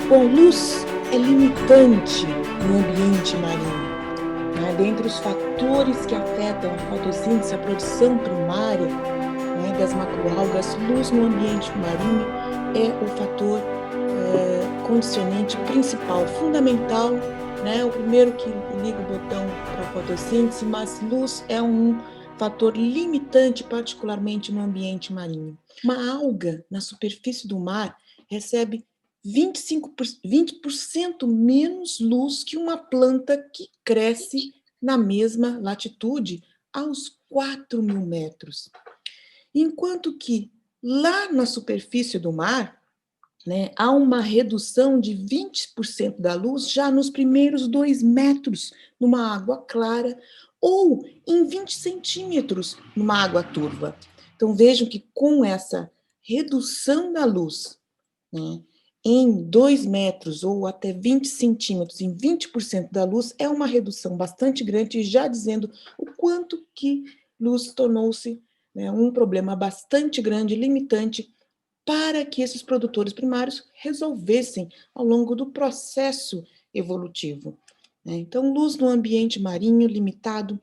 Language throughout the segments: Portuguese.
Bom, luz é limitante no ambiente marinho, né? Dentre os fatores que afetam a fotossíntese, a produção primária, né, das macroalgas, luz no ambiente marinho é o fator condicionante principal, fundamental, né? O primeiro que liga o botão para a fotossíntese, mas luz é um fator limitante, particularmente no ambiente marinho. Uma alga na superfície do mar recebe 20% menos luz que uma planta que cresce na mesma latitude aos 4.000 metros. Enquanto que lá na superfície do mar, né, há uma redução de 20% da luz já nos primeiros 2 metros numa água clara ou em 20 centímetros numa água turva. Então vejam que com essa redução da luz, né, em 2 metros ou até 20 centímetros, em 20% da luz, é uma redução bastante grande, já dizendo o quanto que luz tornou-se, né, um problema bastante grande, limitante, para que esses produtores primários resolvessem ao longo do processo evolutivo. Então, luz no ambiente marinho limitado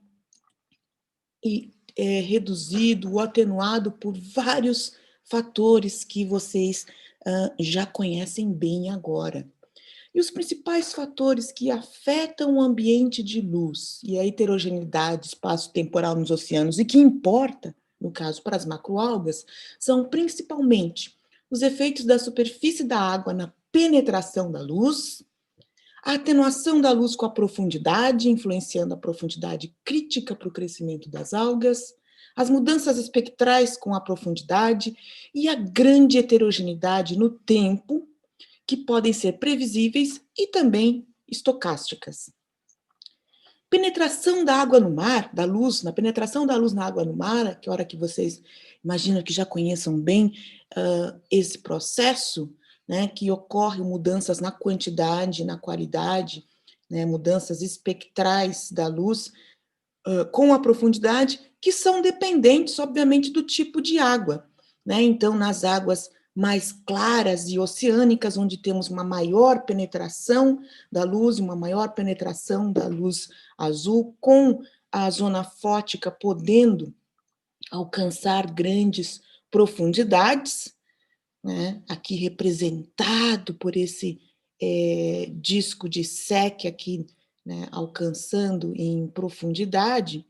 e reduzido ou atenuado por vários fatores que vocês já conhecem bem agora. E os principais fatores que afetam o ambiente de luz e a heterogeneidade espaço-temporal nos oceanos e que importa, no caso para as macroalgas, são principalmente os efeitos da superfície da água na penetração da luz, a atenuação da luz com a profundidade, influenciando a profundidade crítica para o crescimento das algas, as mudanças espectrais com a profundidade e a grande heterogeneidade no tempo, que podem ser previsíveis e também estocásticas. Penetração da água no mar, da luz, na penetração da luz na água no mar, que é a hora que vocês imaginam que já conheçam bem esse processo, né, que ocorre mudanças na quantidade, na qualidade, né, mudanças espectrais da luz com a profundidade, que são dependentes, obviamente, do tipo de água, né? Então, nas águas mais claras e oceânicas, onde temos uma maior penetração da luz, uma maior penetração da luz azul, com a zona fótica podendo alcançar grandes profundidades, né? Aqui representado por esse disco de SEC aqui, né, alcançando em profundidade,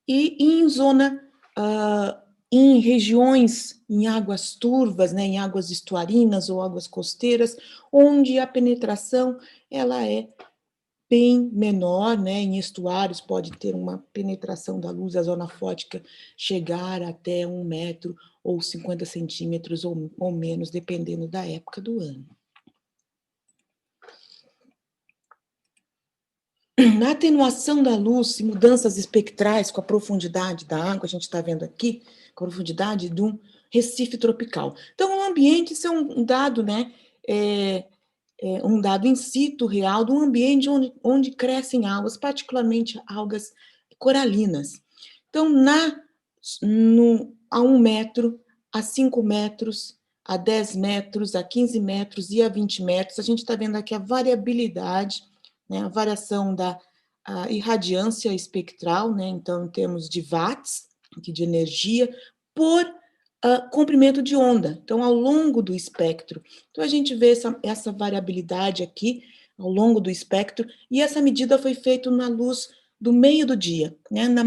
e em zona, em regiões, em águas turvas, né, em águas estuarinas ou águas costeiras, onde a penetração ela é bem menor, né, em estuários pode ter uma penetração da luz, a zona fótica chegar até 1 metro ou 50 centímetros ou menos, dependendo da época do ano. Na atenuação da luz e mudanças espectrais com a profundidade da água, a gente está vendo aqui, com a profundidade de um recife tropical. Então, o ambiente, isso é um dado, né, um dado in situ real de um ambiente onde crescem algas, particularmente algas coralinas. Então, a 1 metro, a 5 metros, a 10 metros, a 15 metros e a 20 metros, a gente está vendo aqui a variabilidade, né, a variação da irradiância espectral, né, então, em termos de watts, aqui de energia, por comprimento de onda, então, ao longo do espectro. Então, a gente vê essa variabilidade aqui, ao longo do espectro, e essa medida foi feita na luz do meio do dia, né, na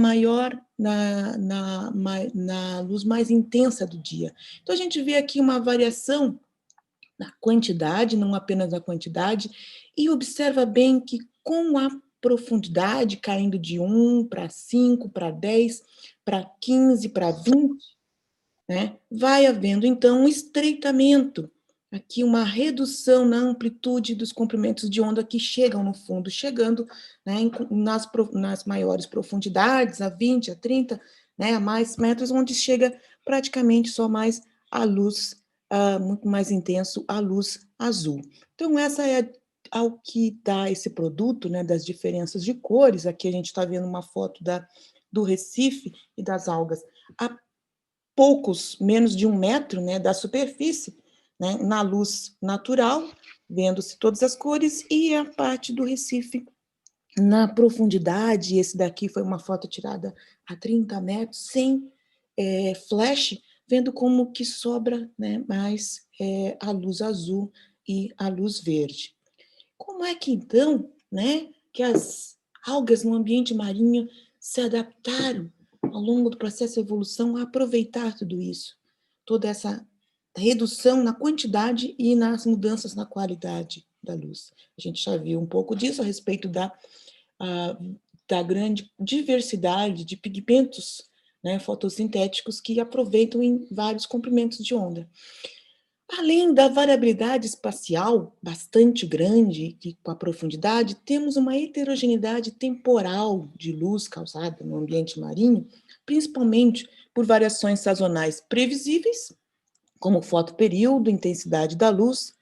luz mais intensa do dia. Então, a gente vê aqui uma variação na quantidade, não apenas na quantidade, e observa bem que com a profundidade caindo de 1 para 5, para 10, para 15, para 20, né, vai havendo, então, um estreitamento, aqui uma redução na amplitude dos comprimentos de onda que chegam no fundo, chegando, né, nas maiores profundidades, a 20, a 30, né, a mais metros, onde chega praticamente só mais a luz, muito mais intenso, a luz azul. Então, essa é a ao que dá esse produto, né, das diferenças de cores. Aqui a gente está vendo uma foto do Recife e das algas a poucos, menos de 1 metro, né, da superfície, né, na luz natural, vendo-se todas as cores, e a parte do Recife na profundidade. Esse daqui foi uma foto tirada a 30 metros, sem flash, vendo como que sobra, né, mais a luz azul e a luz verde. Como é que, então, né, que as algas no ambiente marinho se adaptaram ao longo do processo de evolução a aproveitar tudo isso? Toda essa redução na quantidade e nas mudanças na qualidade da luz. A gente já viu um pouco disso a respeito da grande diversidade de pigmentos, né, fotossintéticos que aproveitam em vários comprimentos de onda. Além da variabilidade espacial bastante grande e com a profundidade, temos uma heterogeneidade temporal de luz causada no ambiente marinho, principalmente por variações sazonais previsíveis, como fotoperíodo, intensidade da luz,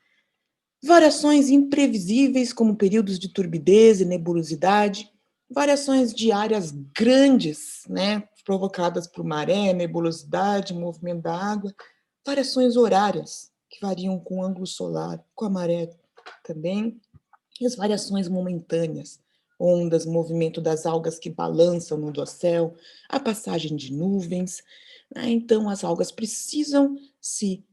variações imprevisíveis, como períodos de turbidez e nebulosidade, variações diárias grandes, né, provocadas por maré, nebulosidade, movimento da água, variações horárias, que variam com o ângulo solar, com a maré também, e as variações momentâneas, ondas, movimento das algas que balançam no dossel, a passagem de nuvens, né? Então, as algas precisam se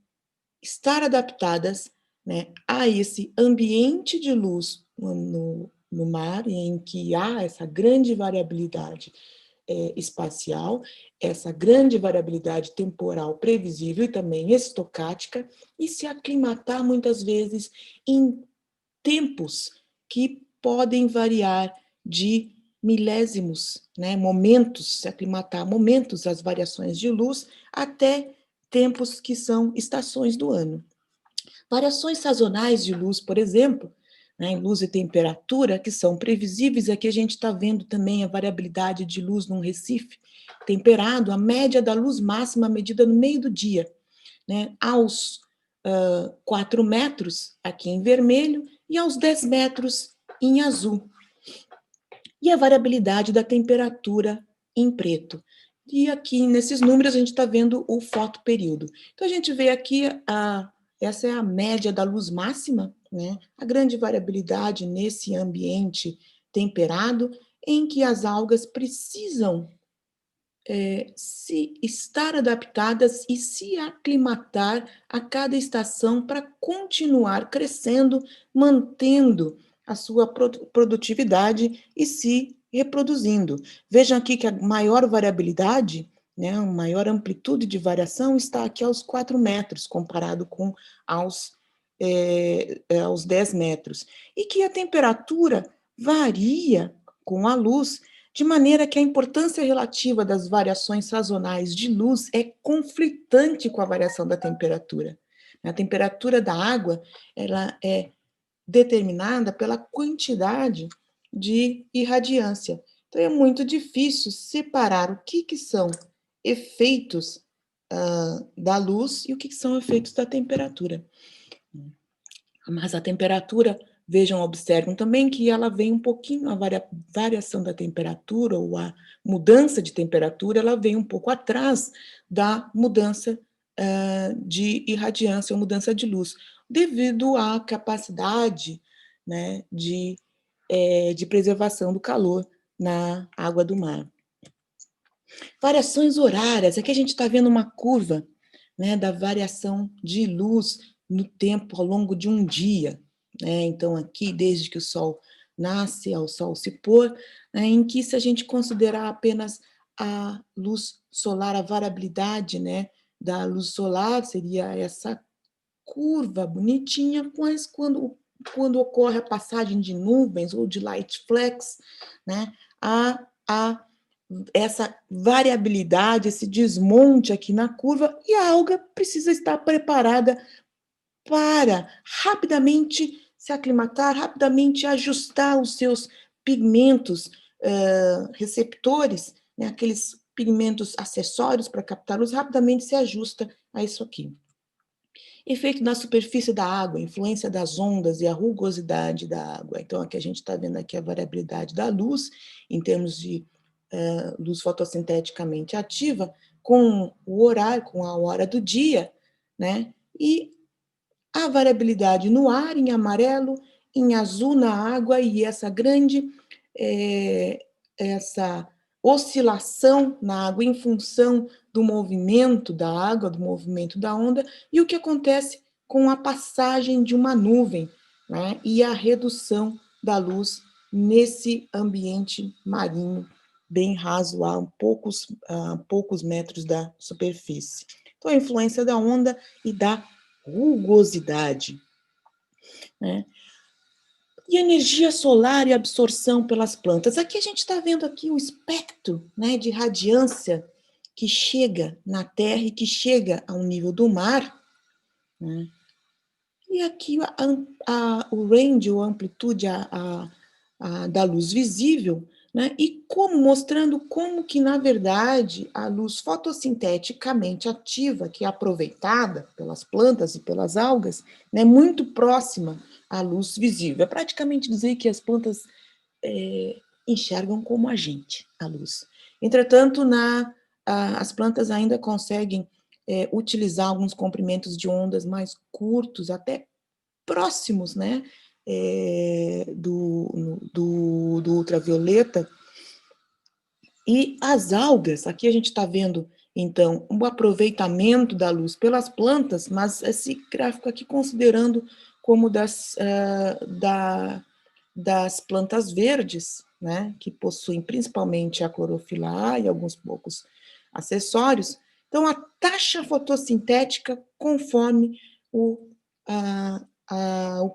estar adaptadas, né, a esse ambiente de luz no mar, em que há essa grande variabilidade espacial, essa grande variabilidade temporal previsível e também estocástica, e se aclimatar muitas vezes em tempos que podem variar de milésimos, né, momentos, se aclimatar a momentos as variações de luz, até tempos que são estações do ano. Variações sazonais de luz, por exemplo, né, em luz e temperatura, que são previsíveis. Aqui a gente está vendo também a variabilidade de luz num Recife temperado, a média da luz máxima medida no meio do dia, né, aos 4 metros, aqui em vermelho, e aos 10 metros em azul. E a variabilidade da temperatura em preto. E aqui, nesses números, a gente está vendo o fotoperíodo. Então, a gente vê aqui, essa é a média da luz máxima, né? A grande variabilidade nesse ambiente temperado, em que as algas precisam se estar adaptadas e se aclimatar a cada estação para continuar crescendo, mantendo a sua produtividade e se reproduzindo. Vejam aqui que a maior variabilidade, né, a maior amplitude de variação está aqui aos 4 metros, comparado com aos 10 metros. E que a temperatura varia com a luz, de maneira que a importância relativa das variações sazonais de luz é conflitante com a variação da temperatura. A temperatura da água, ela é determinada pela quantidade de irradiância. Então, é muito difícil separar o que são efeitos da luz e o que são efeitos da temperatura. Mas a temperatura, vejam, observam também que ela vem um pouquinho, a variação da temperatura ou a mudança de temperatura, ela vem um pouco atrás da mudança de irradiância ou mudança de luz, devido à capacidade, né, de preservação do calor na água do mar. Variações horárias, aqui a gente está vendo uma curva, né, da variação de luz no tempo ao longo de um dia, né? Então, aqui, desde que o Sol nasce ao Sol se pôr, né, em que, se a gente considerar apenas a luz solar, a variabilidade, né, da luz solar, seria essa curva bonitinha, mas quando ocorre a passagem de nuvens ou de light flex, né, há essa variabilidade, esse desmonte aqui na curva, e a alga precisa estar preparada para rapidamente se aclimatar, rapidamente ajustar os seus pigmentos receptores, né, aqueles pigmentos acessórios para captar luz, rapidamente se ajusta a isso aqui. Efeito na superfície da água, influência das ondas e a rugosidade da água. Então, aqui a gente está vendo aqui a variabilidade da luz, em termos de luz fotossinteticamente ativa, com o horário, com a hora do dia, né? E a variabilidade no ar, em amarelo, em azul na água, e essa grande essa oscilação na água em função do movimento da água, do movimento da onda, e o que acontece com a passagem de uma nuvem, né, e a redução da luz nesse ambiente marinho bem raso, a poucos metros da superfície. Então, a influência da onda e da rugosidade, né? E energia solar e absorção pelas plantas. Aqui a gente está vendo aqui o espectro, né, de radiância que chega na Terra e que chega ao nível do mar, né? E aqui o range, a amplitude da luz visível, né? E como mostrando como que, na verdade, a luz fotossinteticamente ativa, que é aproveitada pelas plantas e pelas algas, né, muito próxima à luz visível. É praticamente dizer que as plantas enxergam como a gente a luz. Entretanto, as plantas ainda conseguem utilizar alguns comprimentos de ondas mais curtos, até próximos, né, do ultravioleta. E as algas, aqui a gente está vendo, então, o aproveitamento da luz pelas plantas, mas esse gráfico aqui considerando como das plantas verdes, né, que possuem principalmente a clorofila A e alguns poucos acessórios. Então, a taxa fotossintética conforme o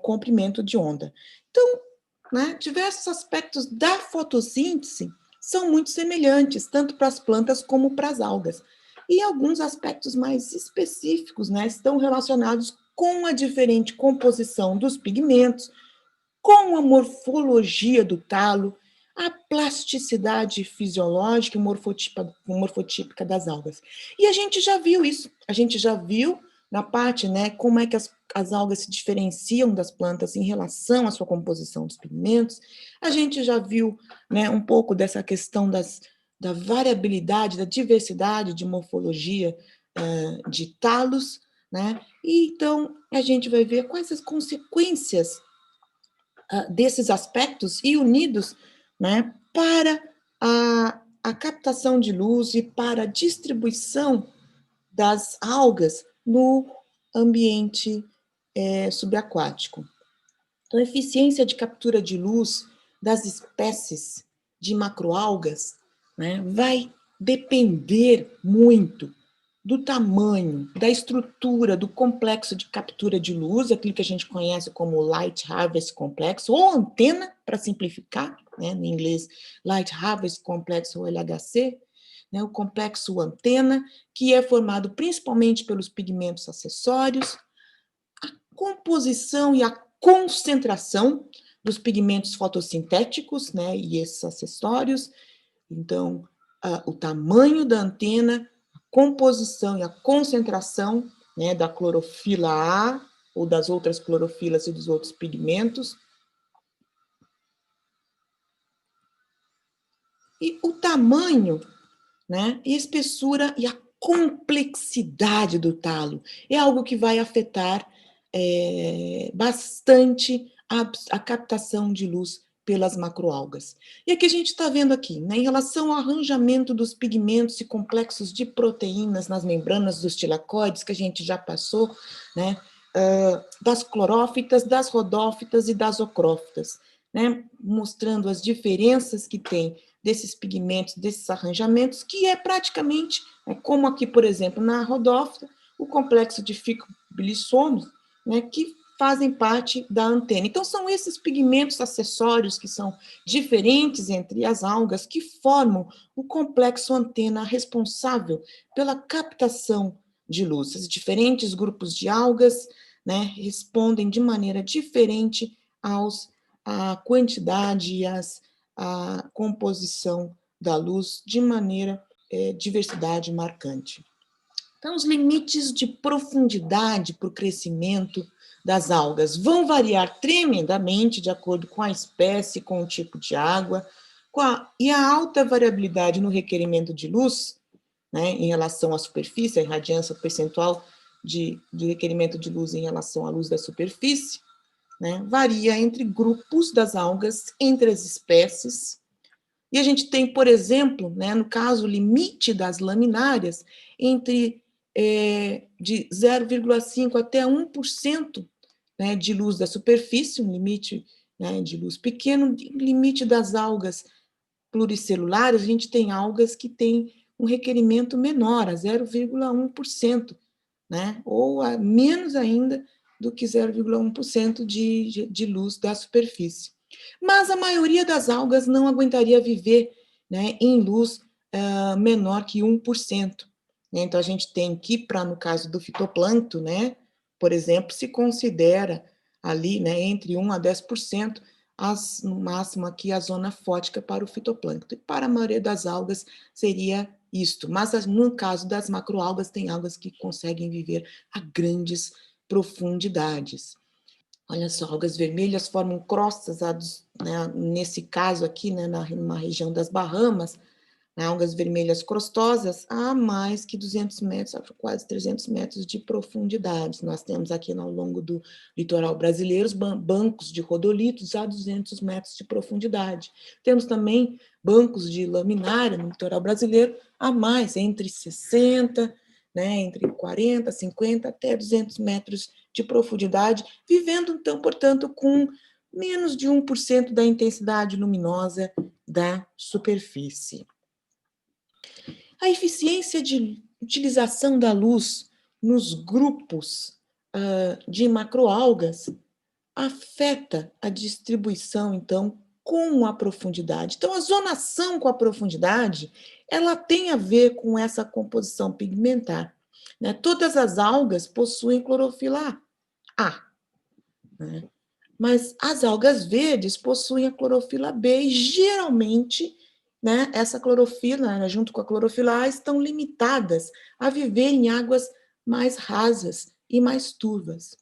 comprimento de onda. Então, né, diversos aspectos da fotossíntese são muito semelhantes, tanto para as plantas como para as algas. E alguns aspectos mais específicos, né, estão relacionados com a diferente composição dos pigmentos, com a morfologia do talo, a plasticidade fisiológica e morfotípica das algas. E a gente já viu isso, a gente já viu na parte, né, como é que as algas se diferenciam das plantas em relação à sua composição dos pigmentos. A gente já viu, né, um pouco dessa questão da variabilidade, da diversidade de morfologia de talos, né? E então a gente vai ver quais as consequências desses aspectos e unidos, né, para a captação de luz e para a distribuição das algas no ambiente subaquático. Então, a eficiência de captura de luz das espécies de macroalgas, né, vai depender muito do tamanho, da estrutura, do complexo de captura de luz, aquilo que a gente conhece como Light Harvest Complex, ou antena, para simplificar, né, em inglês, Light Harvest Complex, ou LHC, né, o complexo antena, que é formado principalmente pelos pigmentos acessórios, a composição e a concentração dos pigmentos fotossintéticos, né, e esses acessórios. Então, o tamanho da antena, a composição e a concentração, né, da clorofila A ou das outras clorofilas e dos outros pigmentos. E o tamanho, né, e espessura e a complexidade do talo é algo que vai afetar bastante a captação de luz pelas macroalgas. E aqui a gente está vendo aqui, né, em relação ao arranjamento dos pigmentos e complexos de proteínas nas membranas dos tilacoides, que a gente já passou, né, das clorófitas, das rodófitas e das ocrófitas, né, mostrando as diferenças que tem desses pigmentos, desses arranjamentos, que é praticamente, como aqui, por exemplo, na rodófita, o complexo de ficobilissomos, né, que fazem parte da antena. Então, são esses pigmentos acessórios que são diferentes entre as algas que formam o complexo antena responsável pela captação de luz. Os diferentes grupos de algas, né, respondem de maneira diferente à quantidade e à composição da luz de maneira diversidade marcante. Então, os limites de profundidade para o crescimento das algas vão variar tremendamente de acordo com a espécie, com o tipo de água, e a alta variabilidade no requerimento de luz, né, em relação à superfície, a irradiância percentual de requerimento de luz em relação à luz da superfície, né, varia entre grupos das algas, entre as espécies. E a gente tem, por exemplo, né, no caso, o limite das laminárias, entre de 0,5 até 1%, né, de luz da superfície, um limite, né, de luz pequeno, limite das algas pluricelulares, a gente tem algas que têm um requerimento menor, a 0,1%, né, ou a menos ainda do que 0,1% de luz da superfície. Mas a maioria das algas não aguentaria viver, né, em luz menor que 1%. Então, a gente tem que, no caso do fitoplâncton, né, por exemplo, se considera ali, né, entre 1 a 10%, no máximo aqui a zona fótica para o fitoplâncton. E para a maioria das algas seria isto. Mas no caso das macroalgas, tem algas que conseguem viver a grandes profundidades. Olha só, algas vermelhas formam crostas, né, nesse caso aqui, né, numa região das Bahamas, né, algas vermelhas crostosas a mais que 200 metros, quase 300 metros de profundidade. Nós temos aqui ao longo do litoral brasileiro bancos de rodolitos a 200 metros de profundidade. Temos também bancos de laminária no litoral brasileiro a mais, entre 60, né, entre 40, 50 até 200 metros de profundidade, vivendo, então, portanto, com menos de 1% da intensidade luminosa da superfície. A eficiência de utilização da luz nos grupos de macroalgas afeta a distribuição, então, com a profundidade. Então, a zonação com a profundidade, ela tem a ver com essa composição pigmentar, né? Todas as algas possuem clorofila A, né? Mas as algas verdes possuem a clorofila B e, geralmente, né, essa clorofila, né, junto com a clorofila A, estão limitadas a viver em águas mais rasas e mais turvas.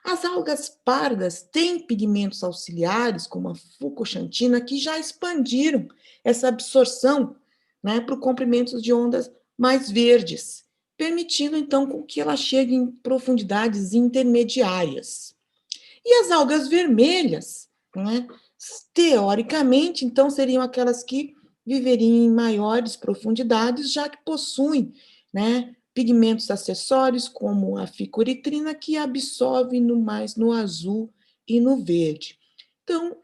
As algas pardas têm pigmentos auxiliares, como a fucoxantina, que já expandiram essa absorção, né, para comprimentos de ondas mais verdes, permitindo, então, com que ela chegue em profundidades intermediárias. E as algas vermelhas, né, teoricamente, então, seriam aquelas que viveriam em maiores profundidades, já que possuem, né, pigmentos acessórios, como a ficoritrina, que absorve mais no azul e no verde. Então,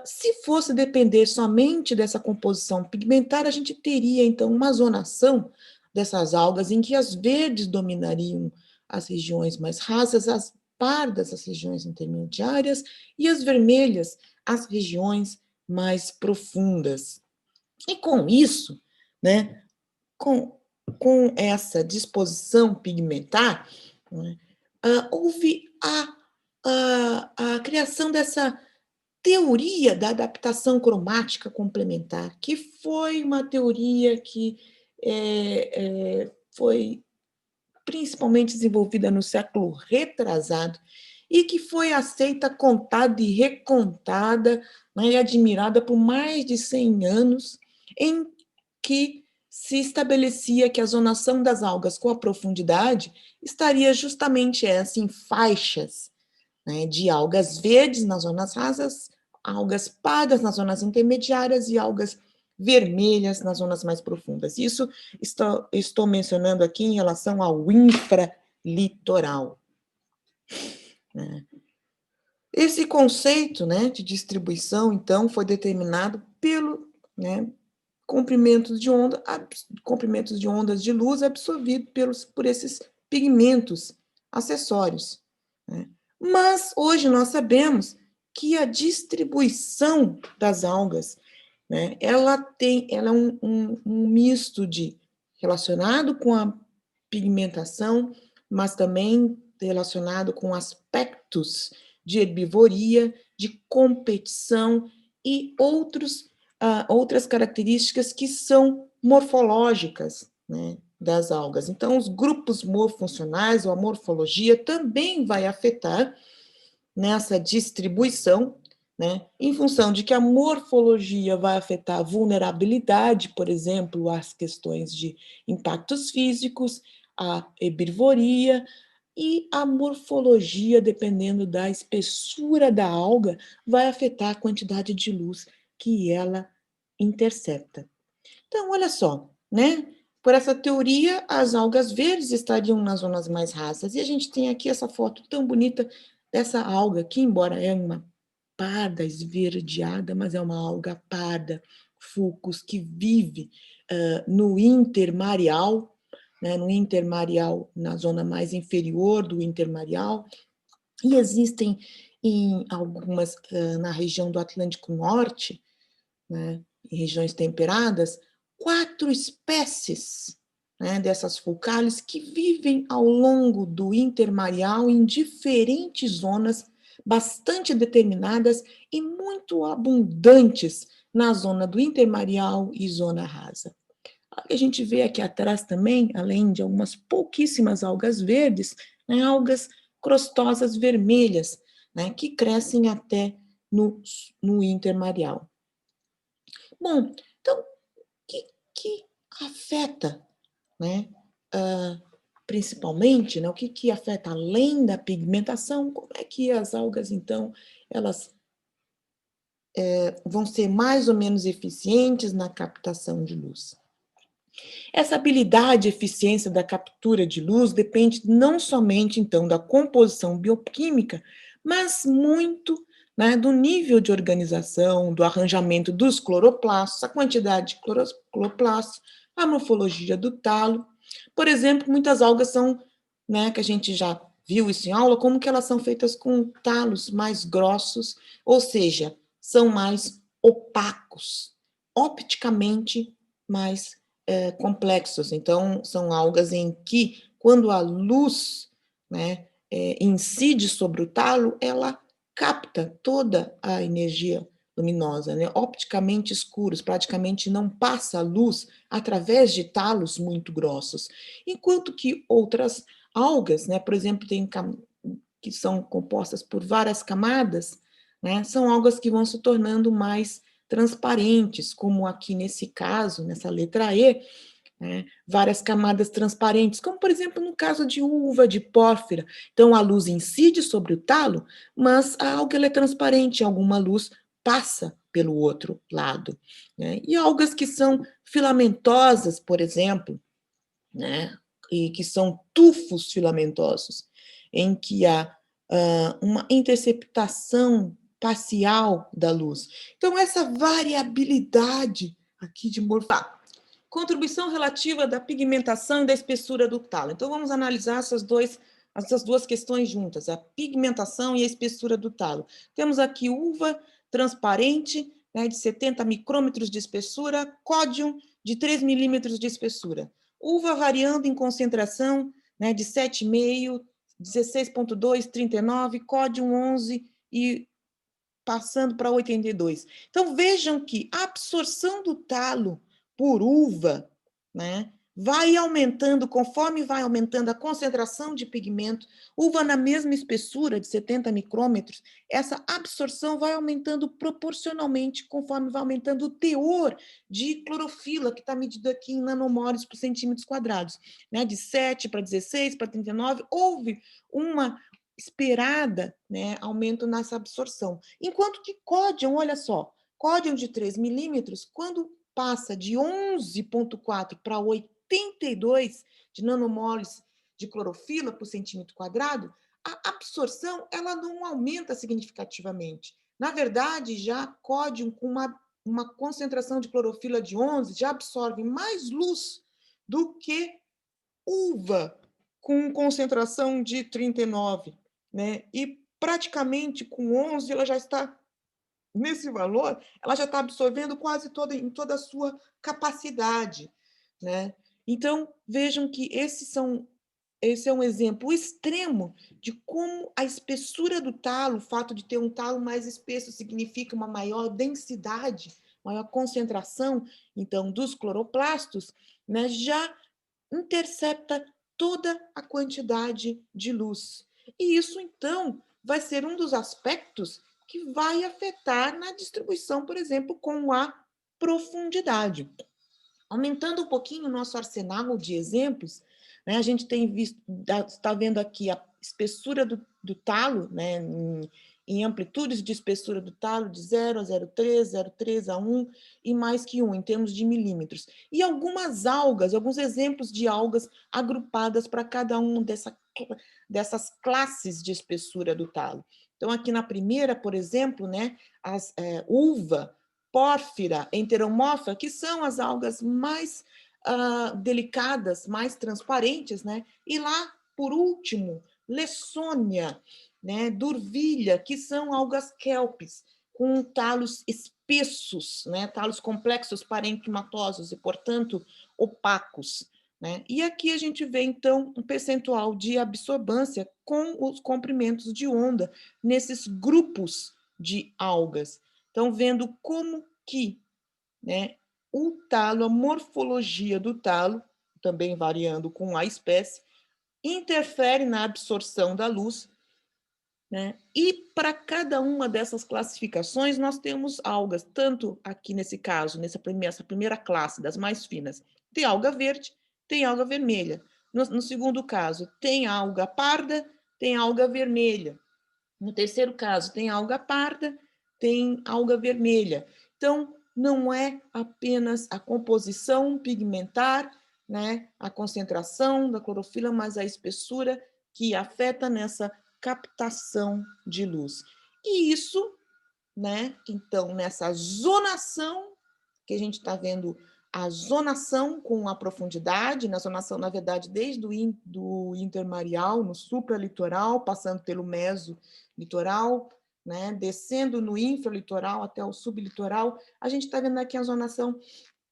se fosse depender somente dessa composição pigmentar, a gente teria, então, uma zonação dessas algas em que as verdes dominariam as regiões mais rasas, as pardas as regiões intermediárias e as vermelhas as regiões mais profundas. E com isso, né, com essa disposição pigmentar, né, houve a criação dessa teoria da adaptação cromática complementar, que foi uma teoria que foi principalmente desenvolvida no século retrasado, e que foi aceita, contada e recontada, né, e admirada por mais de 100 anos, em que se estabelecia que a zonação das algas com a profundidade estaria justamente essa, em faixas, né, de algas verdes nas zonas rasas, algas pardas nas zonas intermediárias e algas vermelhas nas zonas mais profundas. Isso estou mencionando aqui em relação ao infralitoral, né? Esse conceito, né, de distribuição, então, foi determinado pelo, né, comprimentos de ondas de luz absorvidos por esses pigmentos acessórios, né? Mas hoje nós sabemos que a distribuição das algas, né, ela é um misto de relacionado com a pigmentação, mas também relacionado com aspectos de herbivoria, de competição e outras características que são morfológicas, né, das algas. Então, os grupos morfuncionais, ou a morfologia, também vai afetar nessa distribuição, né, em função de que a morfologia vai afetar a vulnerabilidade, por exemplo, às questões de impactos físicos, a herbivoria, e a morfologia, dependendo da espessura da alga, vai afetar a quantidade de luz que ela intercepta. Então, olha só, né? Por essa teoria, as algas verdes estariam nas zonas mais rasas. E a gente tem aqui essa foto tão bonita dessa alga, que embora é uma parda esverdeada, mas é uma alga parda, Fucus, que vive no intermareal, né, no intermareal, na zona mais inferior do intermareal, e existem em algumas, na região do Atlântico Norte, né, em regiões temperadas, 4 espécies, né, dessas fulcales que vivem ao longo do intermareal em diferentes zonas bastante determinadas e muito abundantes na zona do intermareal e zona rasa. A gente vê aqui atrás também, além de algumas pouquíssimas algas verdes, né, algas crostosas vermelhas, né, que crescem até no intermareal. Bom, então, o que afeta, né, principalmente, né, o que afeta além da pigmentação? Como é que as algas, então, elas vão ser mais ou menos eficientes na captação de luz? Essa habilidade e eficiência da captura de luz depende não somente, então, da composição bioquímica, mas muito, né, do nível de organização, do arranjamento dos cloroplastos, a quantidade de cloroplastos, a morfologia do talo. Por exemplo, muitas algas são, né, que a gente já viu isso em aula, como que elas são feitas com talos mais grossos, ou seja, são mais opacos, opticamente mais complexos. Então, são algas em que, quando a luz, né, incide sobre o talo, ela capta toda a energia luminosa, né, opticamente escuros, praticamente não passa a luz através de talos muito grossos. Enquanto que outras algas, né, por exemplo, que são compostas por várias camadas, né, são algas que vão se tornando mais transparentes, como aqui nesse caso, nessa letra E, né, várias camadas transparentes, como por exemplo no caso de uva, de pórfira. Então a luz incide sobre o talo, mas a alga ela é transparente, alguma luz passa pelo outro lado. Né? E algas que são filamentosas, por exemplo, né, e que são tufos filamentosos, em que há uma interceptação parcial da luz. Então, essa variabilidade aqui de morfologia. Contribuição relativa da pigmentação e da espessura do talo. Então, vamos analisar essas duas questões juntas, a pigmentação e a espessura do talo. Temos aqui uva transparente, né, de 70 micrômetros de espessura, códium de 3 milímetros de espessura. Uva variando em concentração, né, de 7,5, 16,2, 39, códium 11 e passando para 82. Então, vejam que a absorção do talo por uva, né, vai aumentando, conforme vai aumentando a concentração de pigmento, uva na mesma espessura de 70 micrômetros, essa absorção vai aumentando proporcionalmente, conforme vai aumentando o teor de clorofila, que está medido aqui em nanomoles por centímetros quadrados, né, de 7 para 16 para 39, houve uma esperada, né, aumento nessa absorção. Enquanto que códium, olha só, códium de 3 milímetros, quando passa de 11,4 para 82 de nanomoles de clorofila por centímetro quadrado, a absorção ela não aumenta significativamente. Na verdade, já códium com uma concentração de clorofila de 11 já absorve mais luz do que uva com concentração de 39, né? E praticamente com 11 ela já está nesse valor, ela já está absorvendo quase em toda a sua capacidade, né? Então, vejam que esse é um exemplo extremo de como a espessura do talo, o fato de ter um talo mais espesso significa uma maior densidade, maior concentração, então, dos cloroplastos, né? Já intercepta toda a quantidade de luz. E isso, então, vai ser um dos aspectos que vai afetar na distribuição, por exemplo, com a profundidade. Aumentando um pouquinho o nosso arsenal de exemplos, né, a gente tem visto, está vendo aqui a espessura do talo, né, em amplitudes de espessura do talo de 0 a 0,3 a 1 e mais que 1 em termos de milímetros. E algumas algas, alguns exemplos de algas agrupadas para cada um dessas classes de espessura do talo. Então, aqui na primeira, por exemplo, né, uva, pórfira, enteromorfa, que são as algas mais delicadas, mais transparentes, né? E lá, por último, Lessônia, né? Durvilha, que são algas kelpes, com talos espessos, né? Talos complexos parenquimatosos e, portanto, opacos. Né? E aqui a gente vê, então, um percentual de absorvância com os comprimentos de onda nesses grupos de algas. Então, vendo como que, né, o talo, a morfologia do talo, também variando com a espécie, interfere na absorção da luz, né? E para cada uma dessas classificações, nós temos algas, tanto aqui nesse caso, essa primeira classe, das mais finas, tem alga verde, tem alga vermelha. No segundo caso, tem alga parda, tem alga vermelha. No terceiro caso, tem alga parda, tem alga vermelha. Então, não é apenas a composição pigmentar, né, a concentração da clorofila, mas a espessura que afeta nessa captação de luz. E isso, né, então, nessa zonação, que a gente está vendo a zonação com a profundidade, na zonação, na verdade, desde do intermareal, no supralitoral, passando pelo mesolitoral, né, descendo no infralitoral até o sublitoral, a gente está vendo aqui a zonação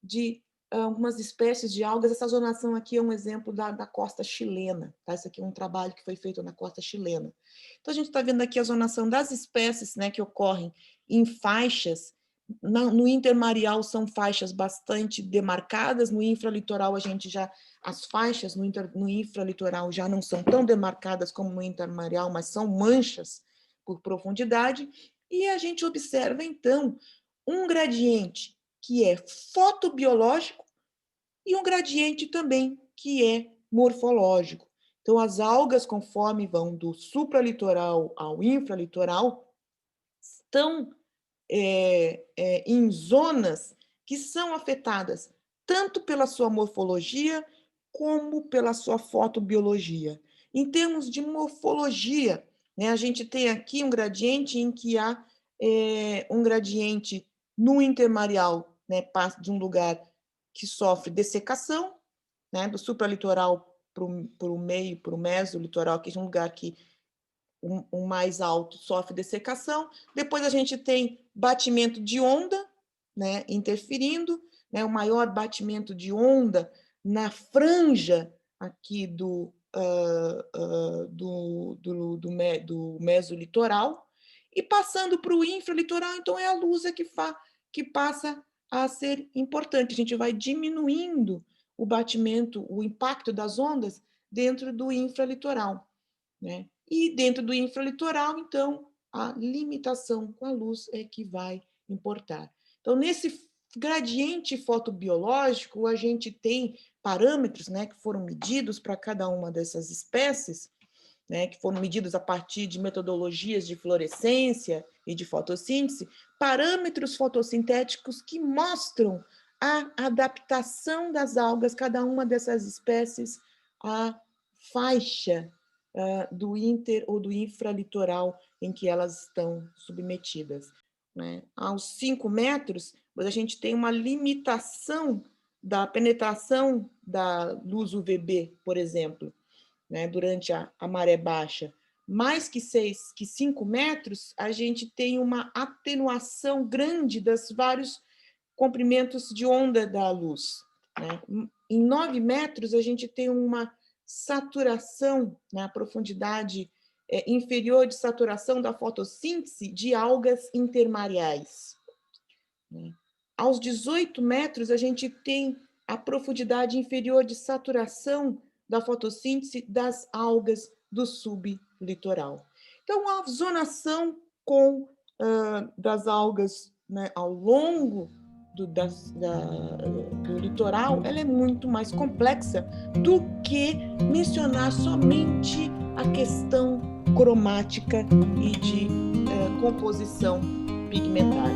de algumas espécies de algas. Essa zonação aqui é um exemplo da costa chilena, tá? Isso aqui é um trabalho que foi feito na costa chilena. Então, a gente está vendo aqui a zonação das espécies, né, que ocorrem em faixas. No intermareal são faixas bastante demarcadas, no infralitoral as faixas no infralitoral já não são tão demarcadas como no intermareal, mas são manchas por profundidade, e a gente observa, então, um gradiente que é fotobiológico e um gradiente também que é morfológico. Então, as algas, conforme vão do supralitoral ao infralitoral, estão em zonas que são afetadas tanto pela sua morfologia como pela sua fotobiologia. Em termos de morfologia, né, a gente tem aqui um gradiente em que há um gradiente no intermareal, né, passa de um lugar que sofre dessecação, né, do supralitoral para o meio, para o mesolitoral, que é um lugar que o mais alto sofre dessecação. Depois a gente tem batimento de onda, né, interferindo, né, o maior batimento de onda na franja aqui do mesolitoral, e passando para o infralitoral, então é a luz que passa a ser importante. A gente vai diminuindo o batimento, o impacto das ondas dentro do infralitoral, né? E dentro do infralitoral, então, a limitação com a luz é que vai importar. Então, nesse gradiente fotobiológico, a gente tem parâmetros, né, que foram medidos para cada uma dessas espécies, né, que foram medidos a partir de metodologias de fluorescência e de fotossíntese, parâmetros fotossintéticos que mostram a adaptação das algas, cada uma dessas espécies, à faixa do inter ou do infralitoral em que elas estão submetidas. Né? Aos 5 metros, a gente tem uma limitação da penetração da luz UVB, por exemplo, né, durante a maré baixa. Mais que 5 metros, a gente tem uma atenuação grande dos vários comprimentos de onda da luz. Né? Em 9 metros, a gente tem uma saturação, na profundidade inferior de saturação da fotossíntese de algas intermareais. Né? Aos 18 metros, a gente tem a profundidade inferior de saturação da fotossíntese das algas do sublitoral. Então, a zonação das algas, né, ao longo do litoral, ela é muito mais complexa do que mencionar somente a questão cromática e de composição pigmentar.